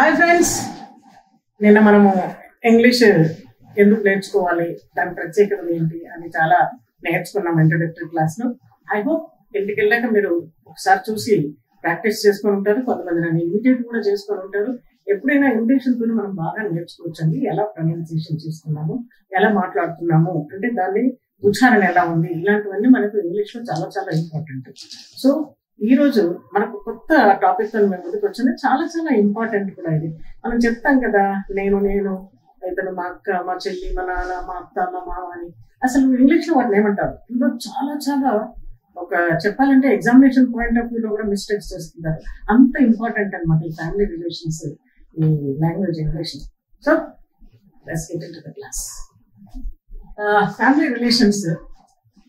Hi friends, నిన్న మనము English ఎందుకు నేర్చుకోవాలి, దాని ప్రత్యేకత ఏంటి అని చాలా నేర్చుకున్నాం ఇంట్రొడక్టరీ క్లాస్లో. ఐ హోప్ ఇంటికి వెళ్ళాక మీరు ఒకసారి చూసి ప్రాక్టీస్ చేసుకొని ఉంటారు. కొంతమంది నన్ను ఇమిటేట్ కూడా చేసుకొని ఉంటారు. ఎప్పుడైనా ఇమిటేషన్తో మనం బాగా నేర్చుకోవచ్చండి. ఎలా ప్రొనౌన్సియేషన్ చేస్తున్నాము, ఎలా మాట్లాడుతున్నాము, అంటే దాన్ని ఉచ్చారణ ఎలా ఉంది, ఇలాంటివన్నీ మనకు ఇంగ్లీష్లో చాలా చాలా ఇంపార్టెంట్. సో ఈ రోజు మనకు కొత్త టాపిక్ తో మేము ముందుకు వచ్చింది. చాలా చాలా ఇంపార్టెంట్ కూడా ఇది. మనం చెప్తాం కదా, నేను ఇతను మా అక్క, మా చెల్లి, మా నాన్న, మా అత్త, మా మామ అని. అసలు ఇంగ్లీష్ లో వాటిని ఏమంటారు? ఇందులో చాలా చాలా ఒక చెప్పాలంటే ఎగ్జామినేషన్ పాయింట్ ఆఫ్ వ్యూలో కూడా మిస్టేక్స్ చేస్తుంటారు. అంత ఇంపార్టెంట్ అనమాట ఈ ఫ్యామిలీ రిలేషన్స్, ఈ language English. So let's get into the class. Family relations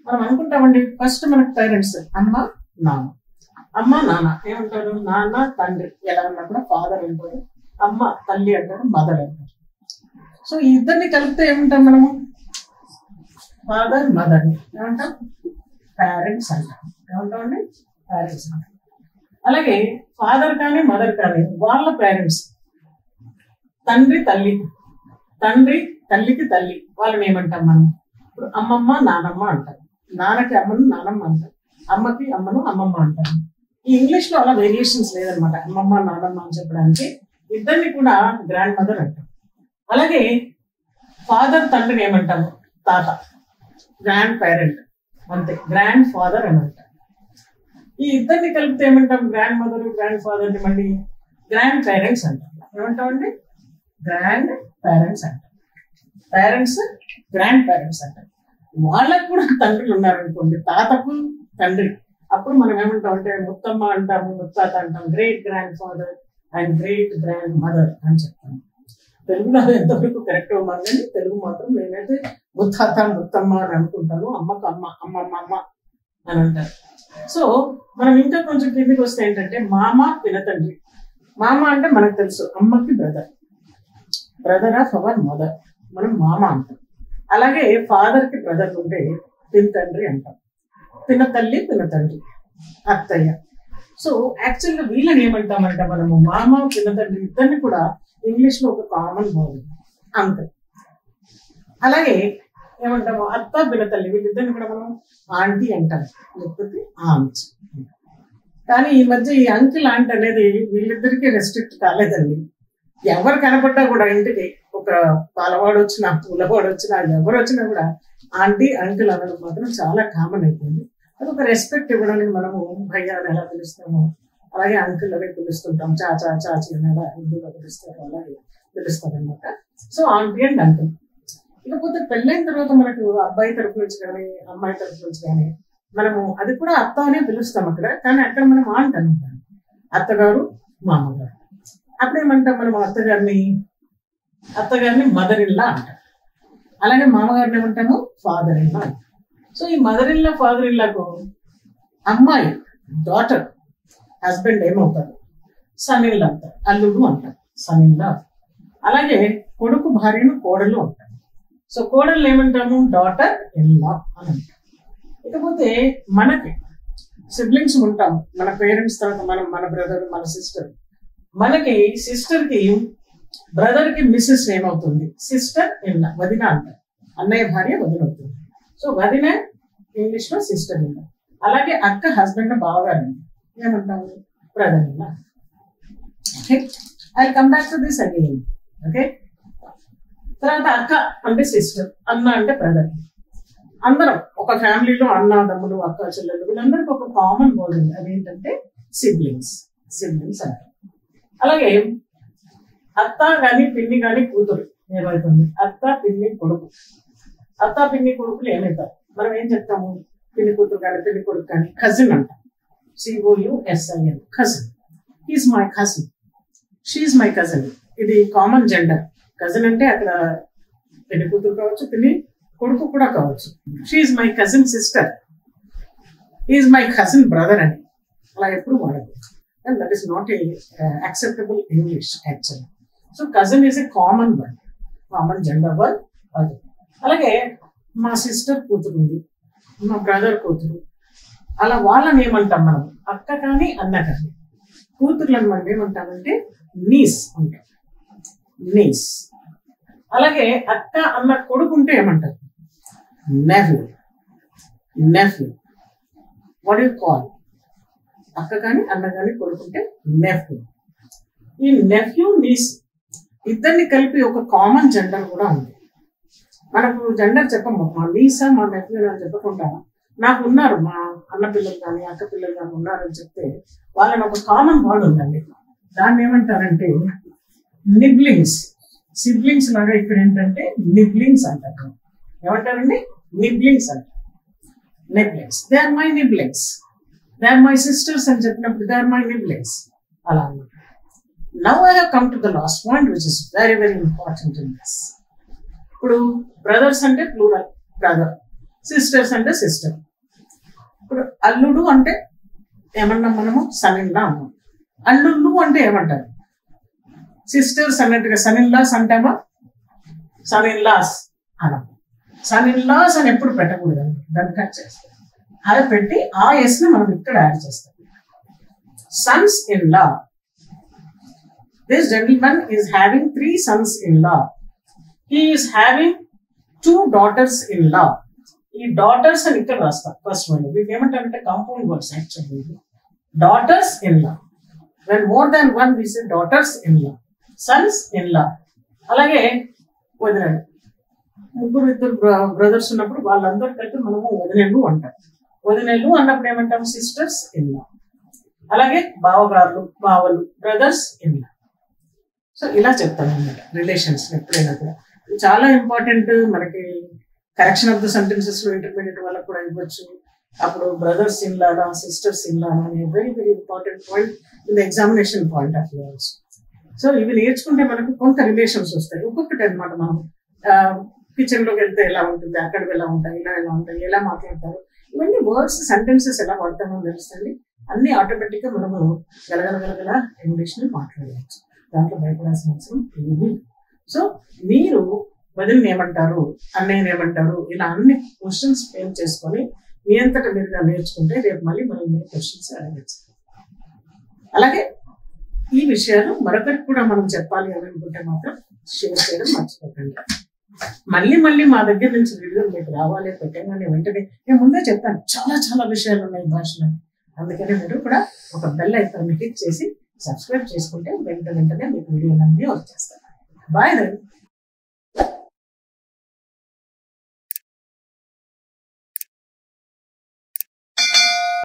మనం అనుకుంటామండి, ఫస్ట్ మనకు పేరెంట్స్ అమ్మ నాన్న. అమ్మ నాన్న ఏమంటారు? నాన్న తండ్రి ఎలా ఉన్నా కూడా ఫాదర్ అంటారు, అమ్మ తల్లి అంటారు, మదర్ అంటారు. సో ఈ ఇద్దరిని కలిపితే ఏమంటాం మనము? ఫాదర్ మదర్ ని ఏమంటాం? పేరెంట్స్ అంటాం. ఏమంటామండి? పేరెంట్స్ అంటాం. అలాగే ఫాదర్ కానీ మదర్ కానీ వాళ్ళ పేరెంట్స్, తండ్రి తల్లి, తండ్రి తల్లికి తల్లి, వాళ్ళని ఏమంటాం మనం? ఇప్పుడు అమ్మమ్మ నానమ్మ అంటారు. నాన్నకి అమ్మను నానమ్మ అంటారు, అమ్మకి అమ్మను అమ్మమ్మ అంటారు. ఈ ఇంగ్లీష్ లో అలా వేరియేషన్స్ లేదనమాట. అమ్మమ్మ నానమ్మ అని చెప్పడానికి ఇద్దరిని కూడా గ్రాండ్ మదర్ అంటాం. అలాగే ఫాదర్ తండ్రిని ఏమంటాము? తాత. గ్రాండ్ పేరెంట్ అంతే, గ్రాండ్ ఫాదర్ అని అంటాం. ఈ ఇద్దరిని కలిపితే ఏమంటాం? గ్రాండ్ మదర్ గ్రాండ్ ఫాదర్ ని మళ్ళీ గ్రాండ్ పేరెంట్స్ అంటాం. ఏమంటామండి? గ్రాండ్ పేరెంట్స్ అంటాం. పేరెంట్స్ గ్రాండ్ పేరెంట్స్ అంటాం. వాళ్ళకు కూడా తండ్రులు ఉన్నారనుకోండి, తాతకు తండ్రి, అప్పుడు మనం ఏమంటాం అంటే ముత్తమ్మ అంటాము, ముత్తాత అంటాం, great grand father and great grand mother అని చెప్తాము. తెలుగులో ఎంతవరకు కరెక్ట్ అవ్వాలి కానీ తెలుగు మాత్రం నేనైతే ముత్తాత ముత్తమ్మ అని అనుకుంటాను. అమ్మకు అమ్మ, అమ్మమ్మ అమ్మ అని అంటారు. సో మనం ఇంకా కొంచెం కిందికి వస్తే ఏంటంటే మామ పినతండ్రి. మామ అంటే మనకు తెలుసు, అమ్మకి brother, brother of our mother, మనం మామ అంటాం. అలాగే ఫాదర్ కి బ్రదర్ ఉంటే పినతండ్రి అంటాం. పినతల్లి పినతండ్రి, అత్తయ్య. సో యాక్చువల్గా వీళ్ళని ఏమంటామంట మనము? మామ పినతండ్రి ఇద్దరిని కూడా ఇంగ్లీష్ లో ఒక కామన్ వర్డ్ అంతే. అలాగే ఏమంటాము? అత్త పినతల్లి వీళ్ళిద్దరిని కూడా మనం ఆంటీ అంటాం, లేకపోతే ఆంట్. కానీ ఈ మధ్య ఈ అంకిల్ ఆంట్ అనేది వీళ్ళిద్దరికీ రెస్ట్రిక్ట్ కాలేదండి. ఎవరు కనపడ్డా కూడా ఇంటికి ఒక పాలవాడు వచ్చినా, పూలవాడు వచ్చినా, ఎవరు వచ్చినా కూడా ఆంటీ అంకుల్ అనడం మాత్రం చాలా కామన్ అయిపోయింది. అది ఒక రెస్పెక్ట్ ఇవ్వడానికి మనము భయ్యా అని ఎలా పిలుస్తాము, అలాగే అంకుల్ అని పిలుస్తుంటాం. చాచా చాచి అని ఎలా హిందీలో పిలుస్తారు, అలాగే పిలుస్తాం అనమాట. So aunty and uncle. ఇకపోతే పెళ్ళైన తర్వాత మనకు అబ్బాయి తరఫు నుంచి కానీ అమ్మాయి తరఫు నుంచి కానీ మనము అది కూడా అత్త అనే పిలుస్తాం అక్కడ, కానీ అక్కడ మనం ఆంట్ అనుకుంటాం. అత్తగారు మామగారు. అప్పుడేమంటాం మనం? అత్తగారిని మదర్ ఇన్ లా అంటాం. అలాగే మామగారిని ఏమంటాము? ఫాదర్ ఇన్ లా అంటాం. సో ఈ mother in law father in లాకు అమ్మాయి డాటర్, హస్బెండ్ ఏమవుతారు? సన్ ఇన్ లా అంటారు, అల్లుడు అంటారు, సన్ ఇన్ లా. అలాగే కొడుకు భార్యను కోడలు అంటారు. సో కోడలు ఏమంటాము? డాటర్ ఇన్ లా అని అంటాం. ఇకపోతే మనకి సిబ్లింగ్స్ ఉంటాము, మన పేరెంట్స్ తర్వాత మన బ్రదర్, మన సిస్టర్. మనకి సిస్టర్ కి బ్రదర్ కి మిస్సెస్ ఏమవుతుంది? సిస్టర్ ఇన్ లా, వదిన అంటారు. అన్నయ్య భార్య వదిన అవుతుంది. సో వదిన ఇంగ్లీష్ లో సిస్టర్ ఇన్ లా. అలాగే అక్క హస్బెండ్ బావగారు ఏమంటాము? Brother in law. Okay, I will come back to this again. Okay, తర్వాత అక్క అంటే సిస్టర్, అన్న అంటే బ్రదర్. అందరం ఒక ఫ్యామిలీలో అన్న తమ్ముడు, అక్క చెల్లెలు, వీళ్ళందరికీ ఒక కామన్ వర్డ్ ఉంది, అదేంటంటే సిబ్లింగ్స్. సిబ్లింగ్స్ అంటారు. అలాగే అత్త కానీ పిన్ని కానీ కూతురు ఏమవుతుంది? అత్త పిన్ని కొడుకు. అత్త పిన్ని కొడుకులు ఏమవుతారు? మనం ఏం చెప్తాము? పిన్ని కూతురు కానీ పిన్ని కొడుకు కానీ కజిన్ అంటాం. COUSIN, cousin. He's my cousin, she's my cousin. ఇది కామన్ జెండర్. కజిన్ అంటే అక్కడ పిన్ని కూతురు కావచ్చు, పిన్ని కొడుకు కూడా కావచ్చు. She's my cousin sister, he's my cousin brother అని అలా ఎప్పుడు వాడదు. And that is not a acceptable English actually. So cousin is a common word, common gender word. అలాగే మా సిస్టర్ కూతురు ఉంది, మా బ్రదర్ కూతురు, అలా వాళ్ళని ఏమంటాం మనం? అక్క కానీ అన్న కానీ. కూతుర్లను మనం ఏమంటామంటే నీస్ ఉంటారు, నీస్. అలాగే అక్క అన్న కొడుకు ఉంటే ఏమంటారు? Nephew. Nephew what you call? అక్క కానీ అన్న కానీ కొడుకుంటే నెఫ్యూ. ఈ నెఫ్యూ నీస్ ఇద్దరిని కలిపి ఒక కామన్ జెండర్ కూడా ఉంది. మనకు జెండర్ చెప్పము, మా నీసా మా నెఫ్యూ అని చెప్పకుండా నాకు ఉన్నారు మా అన్న పిల్లలు కానీ అక్క పిల్లలు కానీ ఉన్నారని చెప్తే వాళ్ళని ఒక కామన్ వర్డ్ ఉందండి. దాన్ని ఏమంటారంటే నిబ్లింగ్స్. సిబ్లింగ్స్ లాగా ఇక్కడ ఏంటంటే నిబ్లింగ్స్ అంటారు. ఏమంటారండి? నిబ్లింగ్స్ అంటారు. Niblings, they are my niblings, they are my sisters అని చెప్పినప్పుడు దే ఆర్ మై నిబ్లింగ్స్ అలా అన్నమాట. Now I have come to the last point which is very very important in this. ఇప్పుడు బ్రదర్స్ అంటే ప్లూరల్ బ్రదర్, సిస్టర్స్ అంటే sister. ఇప్పుడు అల్లుడు అంటే ఏమన్నాం మనము? సన్ ఇన్ లా అన్నాం. అల్లుళ్ళు అంటే ఏమంటారు? సిస్టర్స్ అన్నట్టుగా సన్ ఇన్ లాస్ అంటామా? సన్ ఇన్ లాస్ అనం. సన్ ఇన్ లాస్ అని ఎప్పుడు పెట్టకూడదు, దాన్ని కట్ చేస్తాం. అలా పెట్టి ఆ ఎస్ ని మనం ఇక్కడ యాడ్ చేస్తాం. Sons in law. This gentleman is having 3 sons in law. He is having 2 daughters in law. ఈ డాటర్స్ అని ఇక్కడ రాస్తాం ఫస్ట్ వన్. వీటి ఏమంటారంటే compound words actually. Daughters in law. When more than one we say daughters in law, sons in law. అలాగే వదినలు, ముగ్గురు ఇద్దరు బ్రదర్స్ ఉన్నప్పుడు వాళ్ళందరూ కలిపి మనము వదినలు అంటాం. వదినలు అన్నప్పుడు ఏమంటాం? Sisters in law. అలాగే బావగారులు, బావలు, బ్రదర్స్ ఇన్ లా. సో ఇలా చెప్తాం అన్నమాట రిలేషన్స్ ఎప్పుడైనా కూడా. చాలా ఇంపార్టెంట్. మనకి కరెక్షన్ ఆఫ్ ద సెంటెన్సెస్ లో ఇంటర్మీడియట్ వాళ్ళకి కూడా ఇవ్వచ్చు. అప్పుడు brothers in Lana, sisters in లానా అనే very very important point in the examination point of view also. So ఇవి నేర్చుకుంటే మనకు కొంత రిలేషన్స్ వస్తాయి. ఒక్కొక్కటి అనమాట. మనం కిచెన్ లోకి వెళ్తే ఎలా ఉంటుంది, అక్కడికి ఎలా ఉంటాయి, ఇలా ఎలా ఉంటాయి, ఎలా మాట్లాడతారు, ఇవన్నీ వర్డ్స్ సెంటెన్సెస్ ఎలా వాడతామో తెలుస్తుంది. అన్ని ఆటోమేటిక్ గా మనము గలగల ఇంగ్లీష్ ని మాట్లాడవచ్చు. దాంట్లో భయపడాల్సిన అవసరం ఏమీ. సో మీరు వదిలిని ఏమంటారు, అన్నయ్యని ఏమంటారు, ఇలా అన్ని క్వశ్చన్స్ ఫ్రేమ్ చేసుకొని మీ అంతటా మీరుగా నేర్చుకుంటే రేపు మళ్ళీ మనం క్వశ్చన్స్ అడగచ్చు. అలాగే ఈ విషయాలు మరొకరికి కూడా మనం చెప్పాలి అని అనుకుంటే మాత్రం షేర్ చేయడం మర్చిపోకండి. మళ్ళీ మళ్ళీ మా దగ్గర నుంచి వీడియోలు మీకు రావాలి పెట్టగానే వెంటనే నేను ముందే చెప్తాను, చాలా చాలా విషయాలు ఉన్నాయి భాషలో. అందుకని మీరు కూడా ఒక బెల్ ఐకాన్ హిట్ చేసి సబ్స్క్రైబ్ చేసుకుంటే వెంటనే మీకు వీడియోలన్నీ వచ్చేస్తాయి. బాయ్.